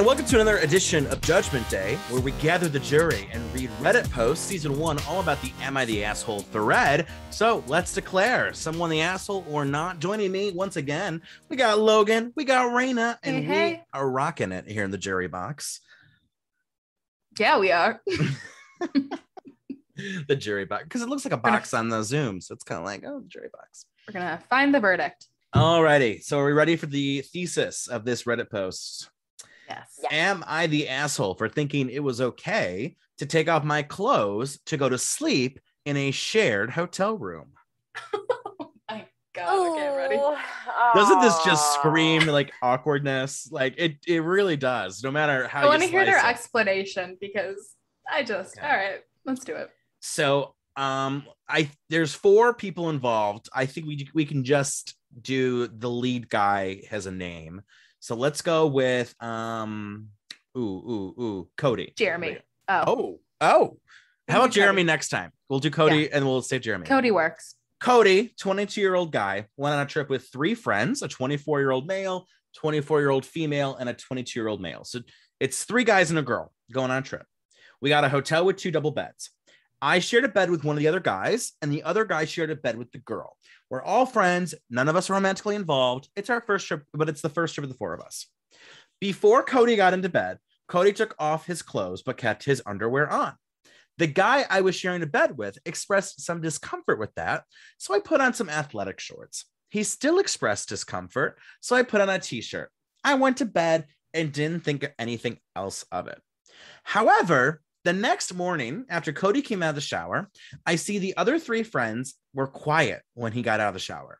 And welcome to another edition of Judgment Day, where we gather the jury and read Reddit posts, season 1, all about the Am I the Asshole thread. So let's declare someone the asshole or not. Joining me once again, we got Logan, we got Raina, and we are rocking it here in the jury box. Yeah, we are. The jury box, because it looks like a box on the Zoom, so it's kind of like, oh, the jury box. We're gonna find the verdict. Alrighty, so are we ready for the thesis of this Reddit post? Yes. Am I the asshole for thinking it was okay to take off my clothes to go to sleep in a shared hotel room? Oh my God. Okay, ready. Doesn't this just scream like awkwardness? Like it really does. No matter how I want to hear their explanation because all right, let's do it. So there's 4 people involved. I think we can just do the lead guy has a name. So let's go with Cody. Jeremy. Oh. How about Jeremy next time? We'll do Cody and we'll say Jeremy. Cody works. Cody, 22-year-old guy, went on a trip with 3 friends, a 24-year-old male, 24-year-old female, and a 22-year-old male. So it's 3 guys and a girl going on a trip. We got a hotel with 2 double beds. I shared a bed with one of the other guys, and the other guy shared a bed with the girl. We're all friends. None of us are romantically involved. It's our first trip, but it's the first trip of the 4 of us. Before Cody got into bed, Cody took off his clothes, but kept his underwear on. The guy I was sharing a bed with expressed some discomfort with that, so I put on some athletic shorts. He still expressed discomfort, so I put on a t-shirt. I went to bed and didn't think anything else of it. However, the next morning, after Cody came out of the shower, I see the other 3 friends were quiet when he got out of the shower.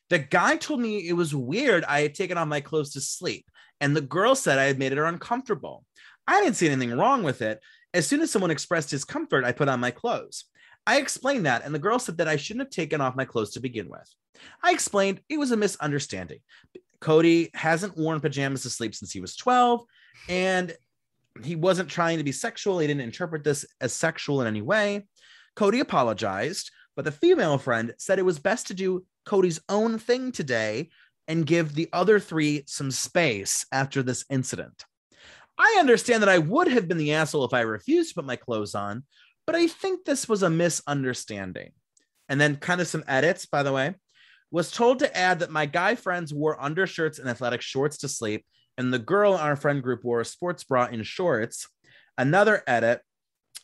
The guy told me it was weird I had taken off my clothes to sleep, and the girl said I had made her uncomfortable. I didn't see anything wrong with it. As soon as someone expressed discomfort, I put on my clothes. I explained that, and the girl said that I shouldn't have taken off my clothes to begin with. I explained it was a misunderstanding. Cody hasn't worn pajamas to sleep since he was 12, and he wasn't trying to be sexual. He didn't interpret this as sexual in any way. Cody apologized, but the female friend said it was best to do Cody's own thing today and give the other 3 some space after this incident. I understand that I would have been the asshole if I refused to put my clothes on, but I think this was a misunderstanding. And then kind of some edits, by the way. Was told to add that my guy friends wore undershirts and athletic shorts to sleep, and the girl in our friend group wore a sports bra and shorts. Another edit,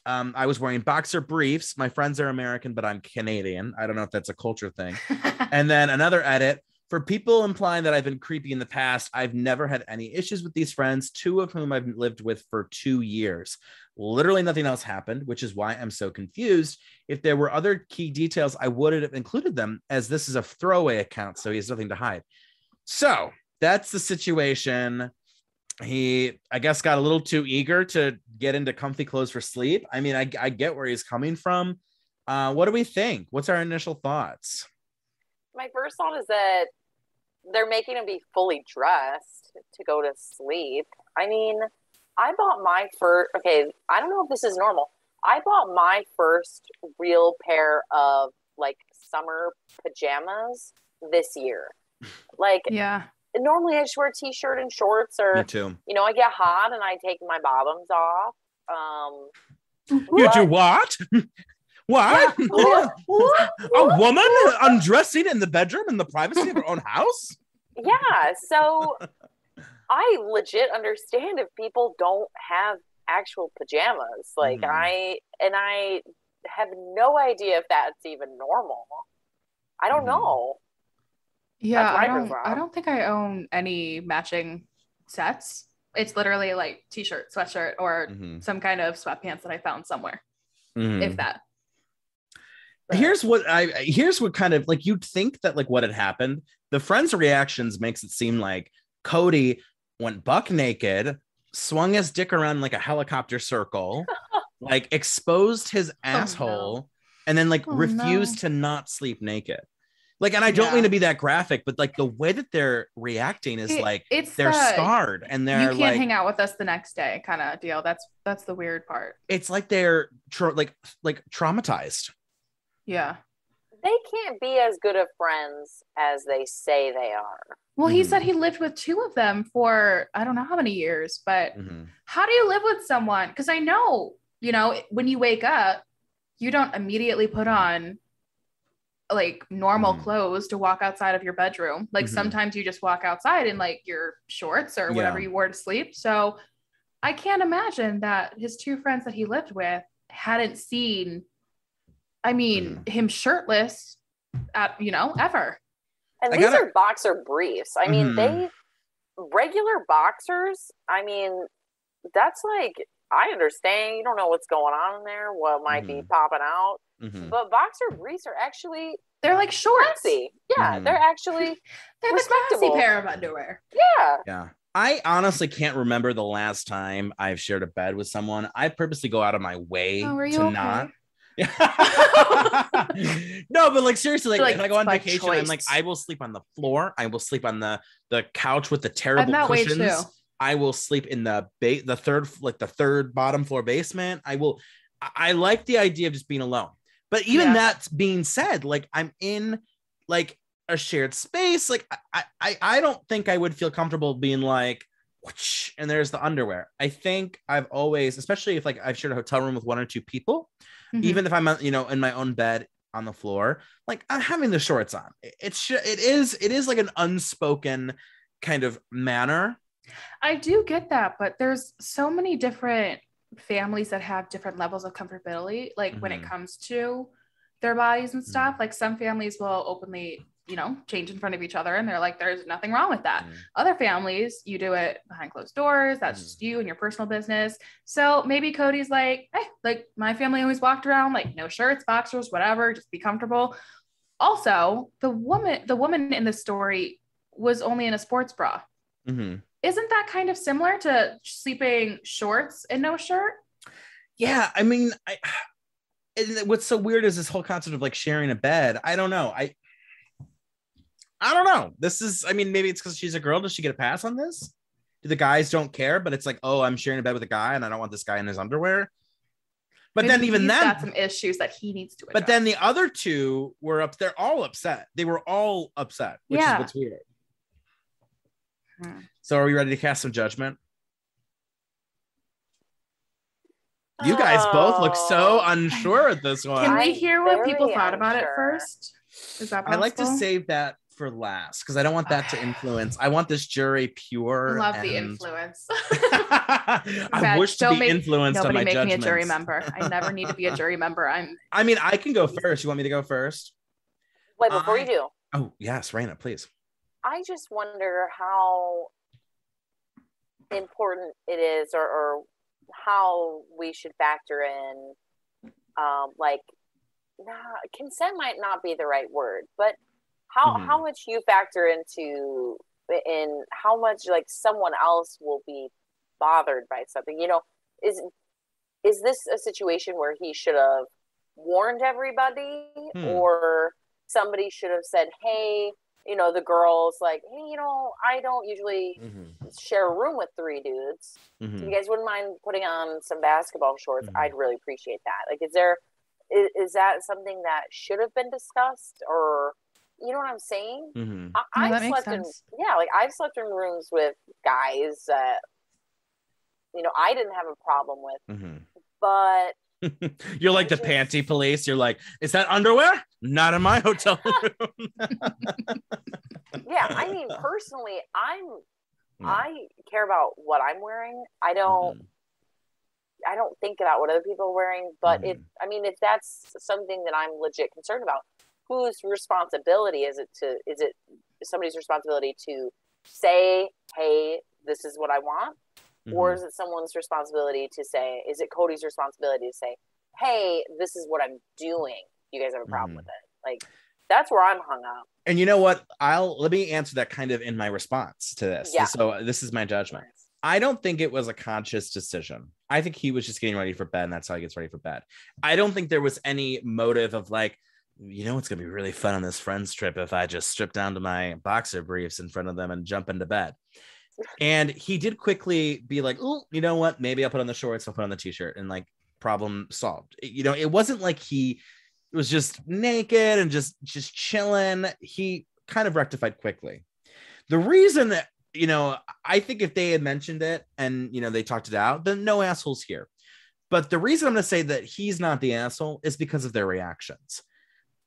I was wearing boxer briefs. My friends are American, but I'm Canadian. I don't know if that's a culture thing. And then another edit, for people implying that I've been creepy in the past, I've never had any issues with these friends, 2 of whom I've lived with for 2 years. Literally nothing else happened, which is why I'm so confused. If there were other key details, I would have included them, as this is a throwaway account, so he has nothing to hide. So that's the situation. He, I guess, got a little too eager to get into comfy clothes for sleep. I mean, I get where he's coming from. What do we think? What's our initial thoughts? My first thought is that they're making him be fully dressed to go to sleep. I mean, I bought my first, I don't know if this is normal. I bought my first real pair of like summer pajamas this year. Like, yeah. Normally I just wear a t-shirt and shorts, or Me too. I get hot and I take my bottoms off. You do what? What? Yeah. A woman undressing in the bedroom in the privacy of her own house? Yeah, so I legit understand if people don't have actual pajamas. Like I have no idea if that's even normal. I don't know. Yeah, I don't think I own any matching sets. It's literally like t-shirt, sweatshirt, or some kind of sweatpants that I found somewhere. If that. But here's what kind of, like, you'd think that like what had happened. The friends' reactions makes it seem like Cody went buck naked, swung his dick around like a helicopter circle, like exposed his asshole, and then like refused to not sleep naked. Like, and I don't mean to be that graphic, but like the way that they're reacting is they're scarred and they're you can't hang out with us the next day kind of deal. That's the weird part. It's like they're like traumatized. Yeah. they can't be as good of friends as they say they are. Well, he said he lived with two of them for I don't know how many years, but how do you live with someone? Because I know, when you wake up, you don't immediately put on like normal clothes to walk outside of your bedroom. Like sometimes you just walk outside in like your shorts or whatever you wore to sleep. So I can't imagine that his two friends that he lived with hadn't seen, him shirtless ever. And these are boxer briefs. I mean, regular boxers, that's like, I understand you don't know what's going on in there, what might be popping out. But boxer briefs are actually, they're like shorts. Classy. Yeah, they're actually they're respectable. A classy pair of underwear. Yeah. I honestly can't remember the last time I've shared a bed with someone. I purposely go out of my way not. No, but like seriously, like if I go on vacation, choice. I'm like, I will sleep on the floor. I will sleep on the couch with the terrible cushions. I will sleep in the third bottom floor basement. I like the idea of just being alone. But even that being said, like I'm in like a shared space. Like I don't think I would feel comfortable being like, whoosh, and there's the underwear. I think I've always, especially if like I've shared a hotel room with one or two people, even if I'm in my own bed on the floor, like I'm having the shorts on. It is like an unspoken kind of manner. I do get that, but there's so many different families that have different levels of comfortability, like when it comes to their bodies and stuff. Like some families will openly change in front of each other and they're like, there's nothing wrong with that. Other families, you do it behind closed doors. That's just you and your personal business. So maybe Cody's like, hey, like my family always walked around like no shirts, boxers, whatever, just be comfortable. Also, the woman in the story was only in a sports bra. Isn't that kind of similar to sleeping shorts and no shirt? Yeah, I mean, what's so weird is this whole concept of like sharing a bed. I don't know. I don't know. This is, maybe it's because she's a girl. Does she get a pass on this? Do the guys don't care? But it's like, oh, I'm sharing a bed with a guy and I don't want this guy in his underwear. But maybe then even then, got some issues that he needs to address. But then the other two were they're all upset. They were all upset, which is what's weird. So are we ready to cast some judgment? You guys both look so unsure at this one. Can we hear what people thought about it first? Is that possible? I like to save that for last because I don't want that to influence. I want this jury pure. Love the influence. I wish to be influenced on my judgments. Nobody make me a jury member. I never need to be a jury member. I can go first. You want me to go first? Wait, before you do. Oh, yes, Raina, please. I just wonder how important it is or how we should factor in consent might not be the right word, but how much you factor in how much like someone else will be bothered by something. Is this a situation where he should have warned everybody or somebody should have said, hey, the girl's like, hey, I don't usually share a room with three dudes. If you guys wouldn't mind putting on some basketball shorts, I'd really appreciate that. Like, is that something that should have been discussed, or you know what I'm saying? I've slept in rooms with guys that I didn't have a problem with, but you're like the panty police. You're like, is that underwear? Not in my hotel room. Yeah, personally, I care about what I'm wearing. I don't think about what other people are wearing. But if that's something that I'm legit concerned about, whose responsibility is it is it somebody's responsibility to say, hey, this is what I want? Or is it someone's responsibility to say, is it Cody's responsibility to say, hey, this is what I'm doing? You guys have a problem with it? Like, that's where I'm hung up. And you know what? Let me answer that kind of in my response to this. Yeah. So this is my judgment. I don't think it was a conscious decision. I think he was just getting ready for bed, and that's how he gets ready for bed. I don't think there was any motive of like, it's going to be really fun on this friends trip if I just strip down to my boxer briefs in front of them and jump into bed. And he did quickly be like, oh, you know what? Maybe I'll put on the shorts. I'll put on the t-shirt, and like problem solved. It wasn't like he was just naked and just chilling, he kind of rectified quickly. The reason that, I think if they had mentioned it and, they talked it out, then no assholes here. But the reason I'm going to say that he's not the asshole is because of their reactions.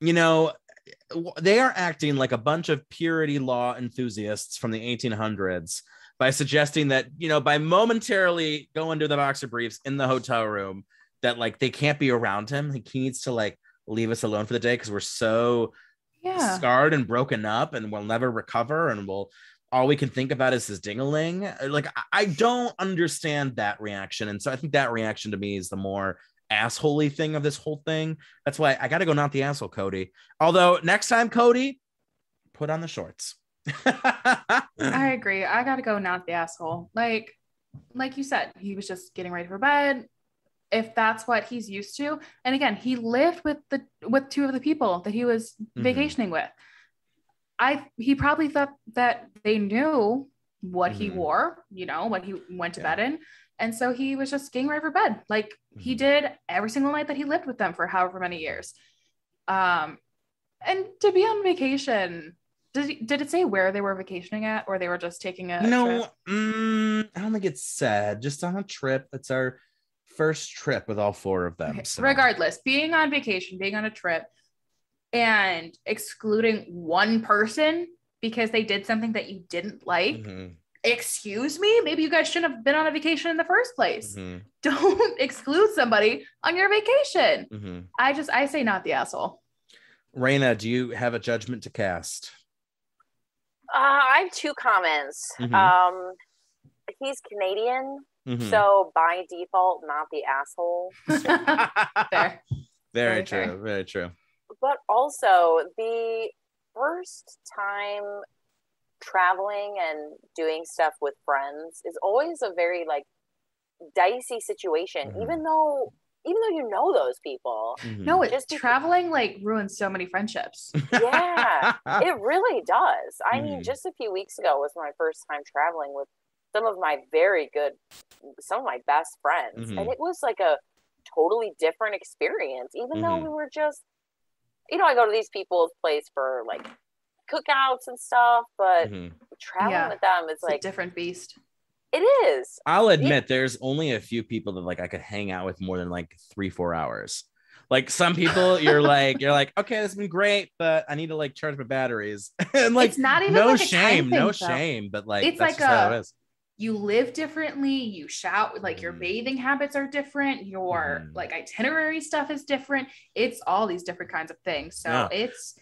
They are acting like a bunch of purity law enthusiasts from the 1800s by suggesting that, by momentarily going to the boxer briefs in the hotel room, that like they can't be around him. He needs to like leave us alone for the day because we're so scarred and broken up and we'll never recover and all we can think about is his ding-a-ling. Like, I don't understand that reaction. And so I think that reaction to me is the more assholey thing of this whole thing. That's why I got to go not the asshole, Cody. Although next time, Cody, put on the shorts. I agree. I got to go not the asshole. Like you said, he was just getting ready for bed. If that's what he's used to. And again, he lived with two of the people that he was vacationing with. He probably thought that they knew what he wore, what he went to bed in. And so he was just getting ready for bed. Like he did every single night that he lived with them for however many years. And to be on vacation, did it say where they were vacationing at, or they were just taking a trip? I don't think it said. Just on a trip. It's our first trip with all four of them. Okay. So. Regardless, being on vacation, being on a trip, and excluding one person because they did something that you didn't like. Excuse me? Maybe you guys shouldn't have been on a vacation in the first place. Don't exclude somebody on your vacation. I say not the asshole. Raina, do you have a judgment to cast? I have two comments. He's Canadian, so by default, not the asshole. Fair. Very true. Very true. But also, the first time traveling and doing stuff with friends is always a very like dicey situation, even though you know those people. No, it's traveling like ruins so many friendships. Yeah, it really does. I mean, just a few weeks ago was my first time traveling with some of my best friends, and it was like a totally different experience, even though we were just, I go to these people's place for like cookouts and stuff, but traveling with them is like a different beast. It is. I'll admit there's only a few people that like I could hang out with more than like 3-4 hours. Like some people you're like, okay, this has been great, but I need to like charge my batteries. And like, it's not even no shame, but like, it's that's like how it is. You live differently, you shout, like your bathing habits are different, your like itinerary stuff is different. It's all these different kinds of things. So it's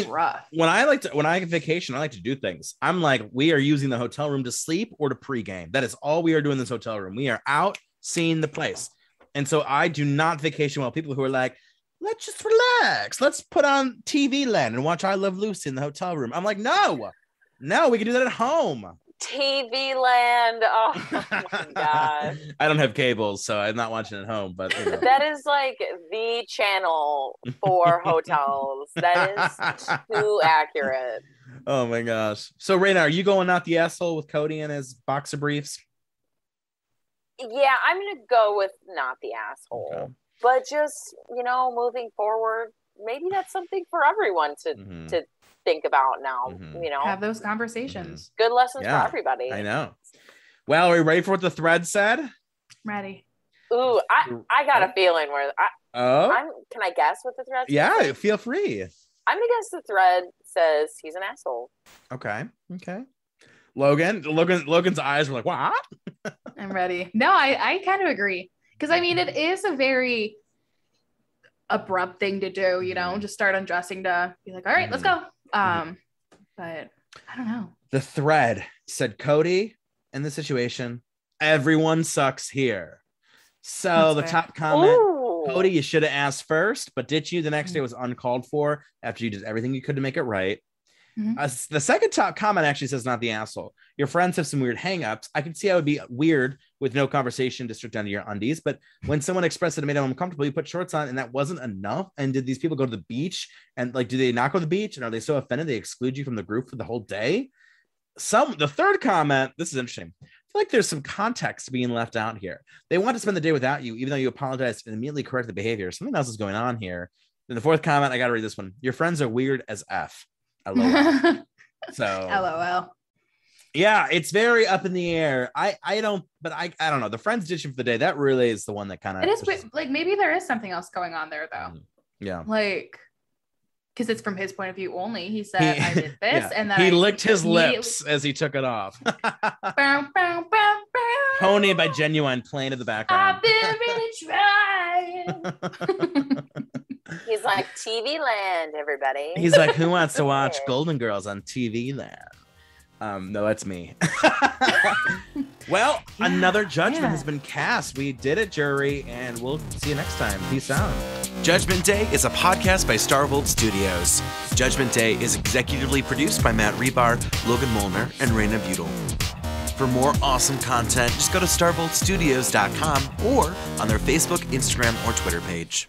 rough. When I vacation, I like to do things. I'm like, we are using the hotel room to sleep or to pregame. That is all we are doing in this hotel room. We are out seeing the place. And so I do not vacation well. People who are like, let's just relax. Let's put on TV Land and watch I Love Lucy in the hotel room. I'm like, no, we can do that at home. TV Land. Oh my god. I don't have cables, so I'm not watching at home, but that is like the channel for hotels. That is too accurate. Oh my gosh. So Raina, are you going not the asshole with Cody and his boxer briefs? Yeah, I'm gonna go with not the asshole. Okay. But just, moving forward, maybe that's something for everyone to think about now, have those conversations. Good lessons for everybody. I know. Well, are we ready for what the thread said? Ready. Ooh, I got a feeling where can I guess what the thread says? Yeah, feel free. I'm gonna guess the thread says he's an asshole. Okay. Logan's eyes were like, what? I'm ready. No, I kind of agree. Because I mean, it is a very abrupt thing to do, just start undressing to be like, all right, let's go. But I don't know. The thread said, Cody, in this situation, everyone sucks here. So that's top comment, Cody, you should have asked first, but did you? The next day was uncalled for after you did everything you could to make it right. The second top comment actually says, not the asshole. Your friends have some weird hangups. I can see how it would be weird with no conversation to strip down to your undies, but when someone expressed it and made them uncomfortable, you put shorts on and that wasn't enough. And did these people go to the beach and like, do they not go to the beach? And are they so offended they exclude you from the group for the whole day? The third comment, this is interesting. I feel like there's some context being left out here. They want to spend the day without you, even though you apologized and immediately correct the behavior. Something else is going on here. Then the fourth comment, I got to read this one. Your friends are weird as F. LOL. So LOL. Yeah, it's very up in the air. I don't know. The friends ditching for the day, that really is the one that kind of. It is like maybe there is something else going on there though. Yeah. Like, because it's from his point of view only. He said, "I did this," and then he licked his lips as he took it off. Pony by Genuine playing in the background. I've been really trying. He's like, TV Land, everybody. He's like, who wants to watch Golden Girls on TV Land? No, that's me. Well, another judgment has been cast. We did it, jury, and we'll see you next time. Peace out. Judgment Day is a podcast by Starvolt Studios. Judgment Day is executively produced by Matt Rebar, Logan Molnar, and Raina Budel. For more awesome content, just go to starvoltstudios.com or on their Facebook, Instagram, or Twitter page.